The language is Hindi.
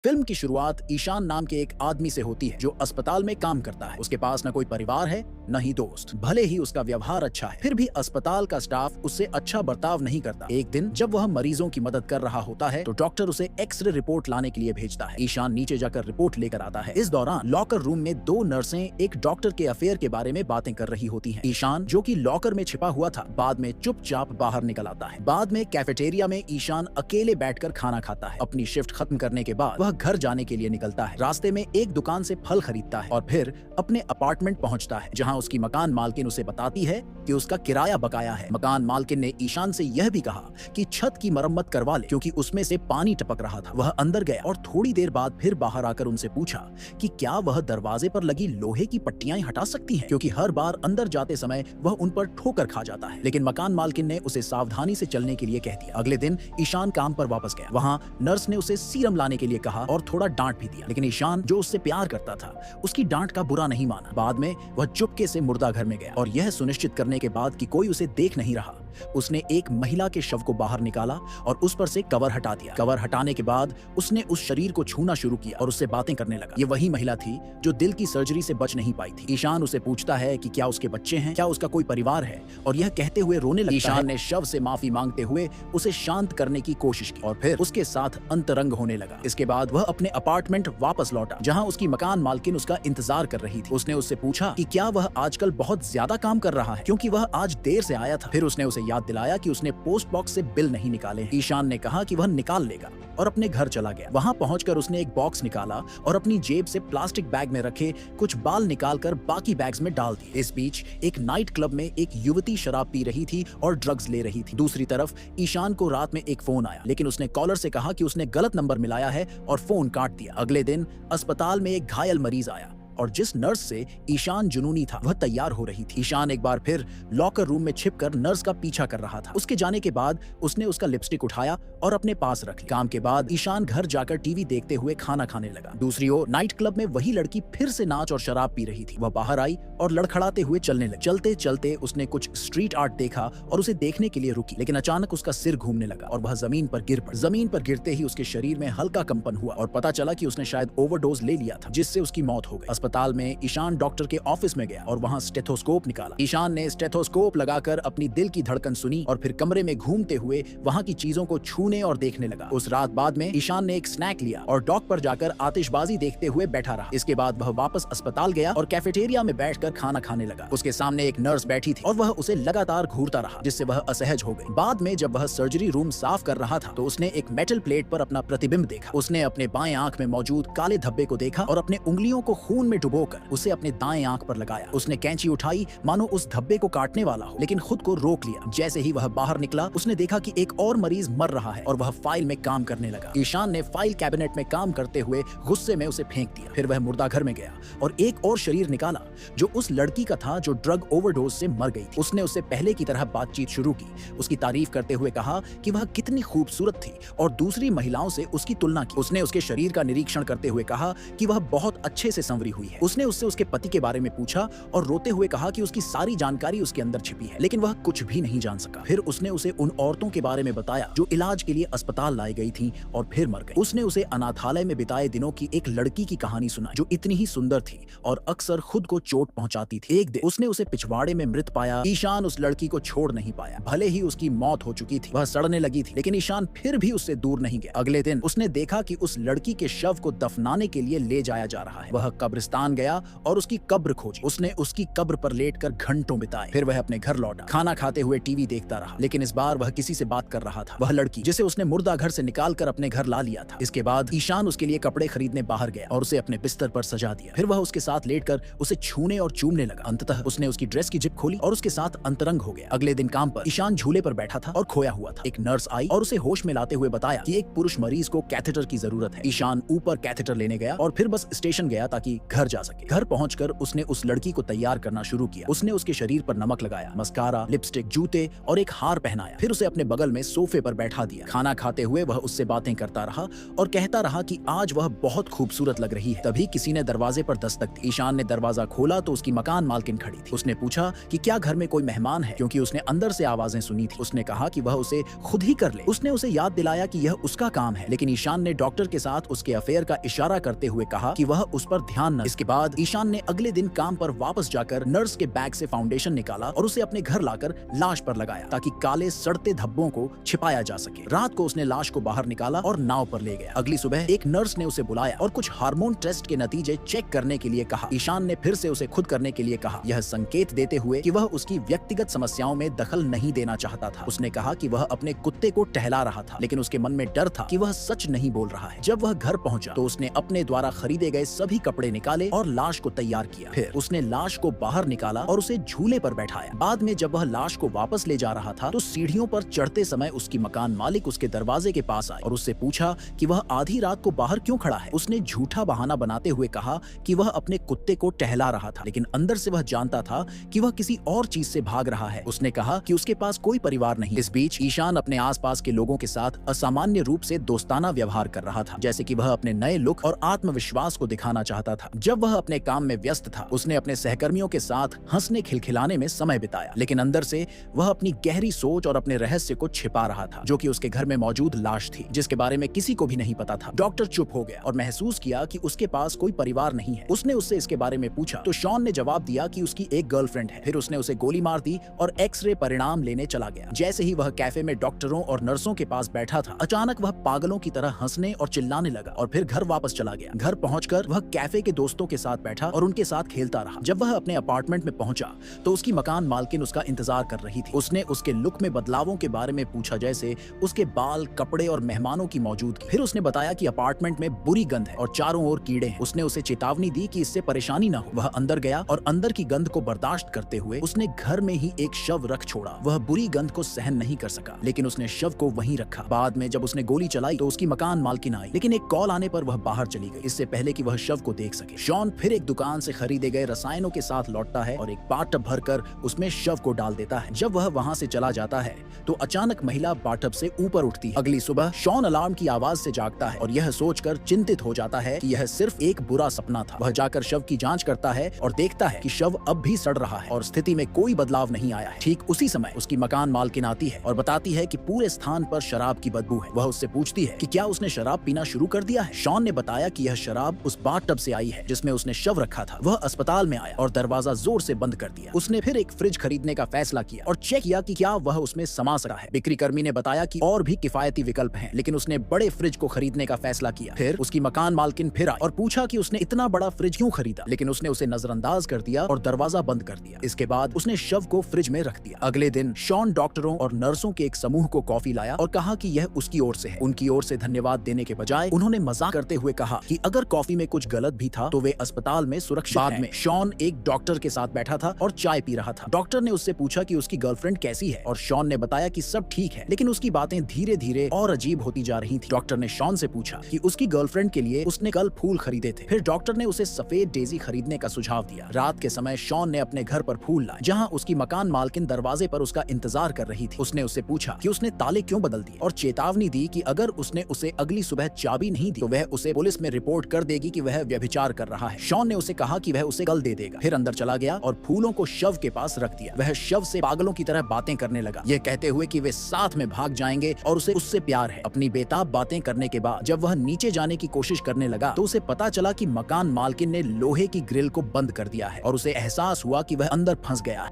फिल्म की शुरुआत ईशान नाम के एक आदमी से होती है जो अस्पताल में काम करता है। उसके पास न कोई परिवार है न ही दोस्त। भले ही उसका व्यवहार अच्छा है, फिर भी अस्पताल का स्टाफ उससे अच्छा बर्ताव नहीं करता। एक दिन जब वह मरीजों की मदद कर रहा होता है तो डॉक्टर उसे एक्सरे रिपोर्ट लाने के लिए भेजता है। ईशान नीचे जाकर रिपोर्ट लेकर आता है। इस दौरान लॉकर रूम में दो नर्सें एक डॉक्टर के अफेयर के बारे में बातें कर रही होती हैं। ईशान, जो कि लॉकर में छिपा हुआ था, बाद में चुपचाप बाहर निकल आता है। बाद में कैफेटेरिया में ईशान अकेले बैठकर खाना खाता है। अपनी शिफ्ट खत्म करने के बाद वह घर जाने के लिए निकलता है। रास्ते में एक दुकान से फल खरीदता है और फिर अपने अपार्टमेंट पहुंचता है, जहां उसकी मकान मालकिन उसे बताती है कि उसका किराया बकाया है। मकान मालकिन ने ईशान से यह भी कहा कि छत की मरम्मत करवा ले, क्योंकि उसमें से पानी टपक रहा था। वह अंदर गया और थोड़ी देर बाद फिर बाहर आकर उनसे पूछा कि क्या वह दरवाजे पर लगी लोहे की पट्टियां हटा सकती हैं, क्योंकि हर बार अंदर जाते समय वह उन पर ठोकर खा जाता है। लेकिन मकान मालकिन ने उसे सावधानी से चलने के लिए कह दिया। अगले दिन ईशान काम पर वापस गया। वहां नर्स ने उसे सीरम लाने के लिए कहा और थोड़ा डांट भी दिया, लेकिन ईशान, जो उससे प्यार करता था, उसकी डांट का बुरा नहीं माना। बाद में वह चुपके से मुर्दा घर में गया और यह सुनिश्चित करने के बाद कि कोई उसे देख नहीं रहा, उसने एक महिला के शव को बाहर निकाला और उस पर से कवर हटा दिया। कवर हटाने के बाद उसने उस शरीर को छूना शुरू किया और उससे बातें करने लगा। ये वही महिला थी जो दिल की सर्जरी से बच नहीं पाई थी। ईशान उसे पूछता है कि क्या उसके बच्चे हैं, क्या उसका कोई परिवार है, और यह कहते हुए रोने लगता है। ईशान ने शव से माफी मांगते हुए उसे शांत करने की कोशिश की और फिर उसके साथ अंतरंग होने लगा। इसके बाद वह अपने अपार्टमेंट वापस लौटा, जहां उसकी मकान मालकिन उसका इंतजार कर रही थी। उसने उससे पूछा कि क्या वह आजकल बहुत ज्यादा काम कर रहा है, क्योंकि वह आज देर से आया था। फिर उसने उसे याद दिलाया कि उसने पोस्ट बॉक्स से बिल नहीं निकाले हैं। ईशान ने कहा कि वह निकाल लेगा और अपने घर चला गया। वहां पहुंचकर उसने एक बॉक्स निकाला और अपनी जेब से प्लास्टिक बैग में रखे कुछ बाल निकालकर बाकी बैग्स में डाल दिए। इस बीच एक नाइट क्लब में एक युवती शराब पी रही थी और ड्रग्स ले रही थी। दूसरी तरफ ईशान को रात में एक फोन आया, लेकिन उसने कॉलर से कहा कि उसने गलत नंबर मिलाया है और फोन काट दिया। अगले दिन अस्पताल में एक घायल मरीज आया और जिस नर्स से ईशान जुनूनी था वह तैयार हो रही थी। ईशान एक बार फिर लॉकर रूम में छिपकर नर्स का पीछा कर रहा था। उसके जाने के बाद उसने उसका लिपस्टिक उठाया और अपने पास रख लिया। काम के बाद ईशान घर जाकर टीवी देखते हुए खाना खाने लगा। दूसरी ओर नाइट क्लब में वही लड़की फिर से नाच और शराब पी रही थी। वह बाहर आई और लड़खड़ाते हुए चलने लगी। चलते चलते उसने कुछ स्ट्रीट आर्ट देखा और उसे देखने के लिए रुकी, लेकिन अचानक उसका सिर घूमने लगा और वह जमीन पर गिर पड़ी। जमीन पर गिरते ही उसके शरीर में हल्का कंपन हुआ और पता चला कि उसने शायद ओवरडोज ले लिया था, जिससे उसकी मौत हो गई। अस्पताल में ईशान डॉक्टर के ऑफिस में गया और वहां स्टेथोस्कोप निकाला। ईशान ने स्टेथोस्कोप लगाकर अपनी दिल की धड़कन सुनी और फिर कमरे में घूमते हुए वहां की चीजों को छूने और देखने लगा। उस रात बाद में ईशान ने एक स्नैक लिया और डॉक पर जाकर आतिशबाजी देखते हुए बैठा रहा। इसके बाद वह वापस अस्पताल गया और कैफेटेरिया में बैठकर खाना खाने लगा। उसके सामने एक नर्स बैठी थी और वह उसे लगातार घूरता रहा, जिससे वह असहज हो गई। बाद में जब वह सर्जरी रूम साफ कर रहा था तो उसने एक मेटल प्लेट पर अपना प्रतिबिंब देखा। उसने अपने बाएं आंख में मौजूद काले धब्बे को देखा और अपने उंगलियों को खून में डुबोकर उसे अपने दाएं आंख पर लगाया। उसने कैंची उठाई मानो उस धब्बे को काटने वाला हो, लेकिन खुद को रोक लिया। जैसे ही वह बाहर निकला उसने देखा कि एक और मरीज मर रहा है और वह फाइल में काम करने लगा। ईशान ने फाइल कैबिनेट में काम करते हुए गुस्से में उसे फेंक दिया। फिर वह मुर्दा घर में गया और एक और शरीर निकाला जो उस लड़की का था जो ड्रग ओवरडोज से मर गई थी। उसने उससे पहले की तरह बातचीत शुरू की, उसकी तारीफ करते हुए कहा कि वह कितनी खूबसूरत थी और दूसरी महिलाओं से उसकी तुलना की। उसने उसके शरीर का निरीक्षण करते हुए कहा कि वह बहुत अच्छे से संवरी हुई है। उसने उससे उसके पति के बारे में पूछा और रोते हुए कहा कि उसकी सारी जानकारी उसके अंदर छिपी है, लेकिन वह कुछ भी नहीं जान सका। फिर उसने उसे उन औरतों के बारे में बताया जो इलाज के लिए अस्पताल लाई गई थीं और फिर मर गई। उसने उसे अनाथालय में बिताए दिनों की एक लड़की की कहानी सुनाई जो इतनी ही सुंदर थी और अक्सर खुद को चोट पहुंचाती थी। एक दिन उसने उसे पिछवाड़े में मृत पाया। ईशान उस लड़की को छोड़ नहीं पाया। भले ही उसकी मौत हो चुकी थी, वह सड़ने लगी थी, लेकिन ईशान फिर भी उससे दूर नहीं गया। अगले दिन उसने देखा कि उस लड़की के शव को दफनाने के लिए ले जाया जा रहा है। वह कब्रिस्तान गया और उसकी कब्र खोजी। उसने उसकी कब्र पर लेटकर घंटों बिताए। फिर वह अपने घर लौटा, खाना खाते हुए टीवी देखता रहा, लेकिन इस बार वह किसी से बात कर रहा था। वह लड़की जिसे उसने मुर्दा घर से निकालकर अपने घर ला लिया था। इसके बाद ईशान उसके लिए कपड़े खरीदने बाहर गया और उसे अपने बिस्तर पर सजा दिया। फिर वह उसके साथ लेटकर उसे छूने और चूमने लगा। अंततः उसने उसकी ड्रेस की जिप खोली और उसके साथ अंतरंग हो गया। अगले दिन काम पर ईशान झूले पर बैठा था और खोया हुआ था। एक नर्स आई और उसे होश में लाते हुए बताया कि एक पुरुष मरीज को कैथेटर की जरूरत है। ईशान ऊपर कैथेटर लेने गया और फिर बस स्टेशन गया ताकि घर घर जा सके। घर पहुंचकर उसने उस लड़की को तैयार करना शुरू किया। उसने उसके शरीर पर नमक लगाया, मस्कारा, लिपस्टिक, जूते और एक हार पहनाया। फिर उसे अपने बगल में सोफे पर बैठा दिया। खाना खाते हुए वह उससे बातें करता रहा और कहता रहा कि आज वह बहुत खूबसूरत लग रही है। तभी किसी ने दरवाजे पर दस्तक दी। ईशान ने दरवाजा खोला तो उसकी मकान मालकिन खड़ी थी। उसने पूछा कि क्या घर में कोई मेहमान है, क्योंकि उसने अंदर से आवाजें सुनी थी। उसने कहा कि वह उसे खुद ही कर ले। उसने उसे याद दिलाया कि यह उसका काम है, लेकिन ईशान ने डॉक्टर के साथ उसके अफेयर का इशारा करते हुए कहा कि वह उस पर ध्यान न। इसके बाद ईशान ने अगले दिन काम पर वापस जाकर नर्स के बैग से फाउंडेशन निकाला और उसे अपने घर लाकर लाश पर लगाया ताकि काले सड़ते धब्बों को छिपाया जा सके। रात को उसने लाश को बाहर निकाला और नाव पर ले गया। अगली सुबह एक नर्स ने उसे बुलाया और कुछ हार्मोन टेस्ट के नतीजे चेक करने के लिए कहा। ईशान ने फिर से उसे खुद करने के लिए कहा, यह संकेत देते हुए कि वह उसकी व्यक्तिगत समस्याओं में दखल नहीं देना चाहता था। उसने कहा कि वह अपने कुत्ते को टहला रहा था, लेकिन उसके मन में डर था कि वह सच नहीं बोल रहा है। जब वह घर पहुंचा तो उसने अपने द्वारा खरीदे गए सभी कपड़े निकाले और लाश को तैयार किया। फिर उसने लाश को बाहर निकाला और उसे झूले पर बैठाया। बाद में जब वह लाश को वापस ले जा रहा था तो सीढ़ियों पर चढ़ते समय उसकी मकान मालिक उसके दरवाजे के पास आए और उससे पूछा कि वह आधी रात को बाहर क्यों खड़ा है। उसने झूठा बहाना बनाते हुए कहा कि वह अपने कुत्ते को टहला रहा था, लेकिन अंदर से वह जानता था कि वह किसी और चीज से भाग रहा है। उसने कहा कि उसके पास कोई परिवार नहीं। इस बीच ईशान अपने आसपास के लोगों के साथ असामान्य रूप से दोस्ताना व्यवहार कर रहा था, जैसे कि वह अपने नए लुक और आत्मविश्वास को दिखाना चाहता था। जब वह अपने काम में व्यस्त था, उसने अपने सहकर्मियों के साथ हंसने खिलखिलाने में समय बिताया, लेकिन अंदर से वह अपनी गहरी सोच और अपने रहस्य को छिपा रहा था, जो कि उसके घर में मौजूद लाश थी, जिसके बारे में किसी को भी नहीं पता था। डॉक्टर चुप हो गया और महसूस किया कि उसके पास कोई परिवार नहीं है। उसने उससे इसके बारे में पूछा तो शॉन ने जवाब दिया कि उसकी एक गर्लफ्रेंड है। फिर उसने उसे गोली मार दी और एक्सरे परिणाम लेने चला गया। जैसे ही वह कैफे में डॉक्टरों और नर्सों के पास बैठा था, अचानक वह पागलों की तरह हंसने और चिल्लाने लगा और फिर घर वापस चला गया। घर पहुंचकर वह कैफे के दोस्तों के साथ बैठा और उनके साथ खेलता रहा। जब वह अपने अपार्टमेंट में पहुंचा तो उसकी मकान मालकिन उसका इंतजार कर रही थी। उसने उसके लुक में बदलावों के बारे में पूछा, जैसे उसके बाल, कपड़े और मेहमानों की मौजूदगी। फिर उसने बताया कि अपार्टमेंट में बुरी गंध है और चारों ओर कीड़े हैं। उसने उसे चेतावनी दी कि इससे परेशानी न हो। वह अंदर गया और अंदर की गंध को बर्दाश्त करते हुए उसने घर में ही एक शव रख छोड़ा। वह बुरी गंध को सहन नहीं कर सका, लेकिन उसने शव को वहीं रखा। बाद में जब उसने गोली चलाई तो उसकी मकान मालकिन आई, लेकिन एक कॉल आने पर वह बाहर चली गई, इससे पहले कि वह शव को देख सके। शॉन फिर एक दुकान से खरीदे गए रसायनों के साथ लौटता है और एक बाथटब भरकर उसमें शव को डाल देता है। जब वह वहां से चला जाता है तो अचानक महिला बाथटब से ऊपर उठती है। अगली सुबह शॉन अलार्म की आवाज से जागता है और यह सोचकर चिंतित हो जाता है कि यह सिर्फ एक बुरा सपना था। वह जाकर शव की जांच करता है और देखता है कि शव अब भी सड़ रहा है और स्थिति में कोई बदलाव नहीं आया है। ठीक उसी समय उसकी मकान मालकिन आती है और बताती है कि पूरे स्थान पर शराब की बदबू है। वह उससे पूछती है कि क्या उसने शराब पीना शुरू कर दिया है। शॉन ने बताया कि यह शराब उस बाथटब से आई है जिसमें उसने शव रखा था। वह अस्पताल में आया और दरवाजा जोर से बंद कर दिया। उसने फिर एक फ्रिज खरीदने का फैसला किया और चेक किया कि क्या वह उसमें समा सका है। बिक्री कर्मी ने बताया कि और भी किफायती विकल्प हैं, लेकिन उसने बड़े फ्रिज को खरीदने का फैसला किया। फिर उसकी मकान मालकिन फिर आई और पूछा कि उसने इतना बड़ा फ्रिज क्यों खरीदा, लेकिन उसने उसे नजरअंदाज कर दिया और दरवाजा बंद कर दिया। इसके बाद उसने शव को फ्रिज में रख दिया। अगले दिन शॉन डॉक्टरों और नर्सों के एक समूह को कॉफी लाया और कहा कि यह उसकी ओर से है। उनकी ओर से धन्यवाद देने के बजाय उन्होंने मजाक करते हुए कहा कि अगर कॉफी में कुछ गलत भी था तो वे अस्पताल में सुरक्षित हैं। बाद में शॉन एक डॉक्टर के साथ बैठा था और चाय पी रहा था। डॉक्टर ने उससे पूछा कि उसकी गर्लफ्रेंड कैसी है और शॉन ने बताया कि सब ठीक है, लेकिन उसकी बातें धीरे धीरे और अजीब होती जा रही थी। डॉक्टर ने शॉन से पूछा कि उसकी गर्लफ्रेंड के लिए उसने कल फूल खरीदे थे। फिर डॉक्टर ने उसे सफेद डेजी खरीदने का सुझाव दिया। रात के समय शॉन ने अपने घर पर फूल लाए, जहां उसकी मकान मालकिन दरवाजे पर उसका इंतजार कर रही थी। उसने उससे पूछा कि उसने ताले क्यों बदल दिए और चेतावनी दी कि अगर उसने उसे अगली सुबह चाबी नहीं दी तो वह उसे पुलिस में रिपोर्ट कर देगी कि वह व्यभिचार कर रहा है। शॉन ने उसे कहा कि वह उसे कल दे देगा। फिर अंदर चला गया और फूलों को शव के पास रख दिया। वह शव से पागलों की तरह बातें करने लगा, यह कहते हुए कि वे साथ में भाग जाएंगे और उसे उससे प्यार है। अपनी बेताब बातें करने के बाद जब वह नीचे जाने की कोशिश करने लगा तो उसे पता चला कि मकान मालकिन ने लोहे की ग्रिल को बंद कर दिया है और उसे एहसास हुआ कि वह अंदर फंस गया है।